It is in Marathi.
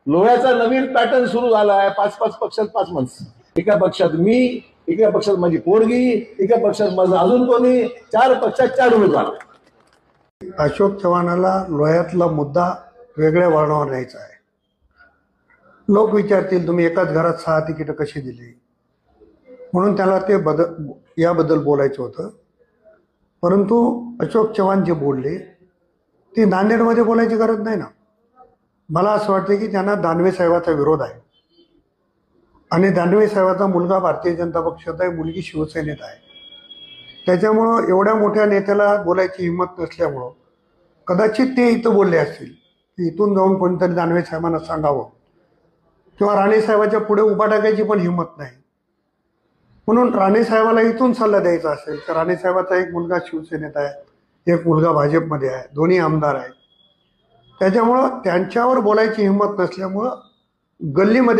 लोह्याचा नवीन पॅटर्न सुरू झाला आहे. 5-5 पक्षात 5 माणसं, एका पक्षात मी, एका पक्षात माझी पोरगी, एका पक्षात माझं अजून कोणी, 4 पक्षात 4 उमेदवार. अशोक चव्हाणाला लोह्यातला मुद्दा वेगळ्या वळणावर न्यायचा आहे. लोक विचारतील तुम्ही एकाच घरात 6 तिकीट कशी दिली, म्हणून त्याला ते याबद्दल बोलायचं होतं. परंतु अशोक चव्हाण जे बोलले ते नांदेडमध्ये बोलायची गरज नाही ना. मला असं वाटतं की त्यांना दानवे साहेबाचा विरोध आहे आणि दानवे साहेबाचा मुलगा भारतीय जनता पक्षात आहे, मुलगी शिवसेनेत आहे. त्याच्यामुळं एवढ्या मोठ्या नेत्याला बोलायची हिंमत नसल्यामुळं कदाचित ते इथं बोलले असतील की इथून जाऊन कोणीतरी दानवे साहेबांना सांगावं, किंवा राणे साहेबाच्या पुढे उभा टाकायची पण हिंमत नाही. म्हणून राणे साहेबाला इथून सल्ला द्यायचा असेल तर राणे साहेबाचा एक मुलगा शिवसेनेत आहे, एक मुलगा भाजपमध्ये आहे, दोन्ही आमदार आहेत. त्याच्यामुळं त्यांच्यावर बोलायची हिंमत नसल्यामुळं गल्लीमध्ये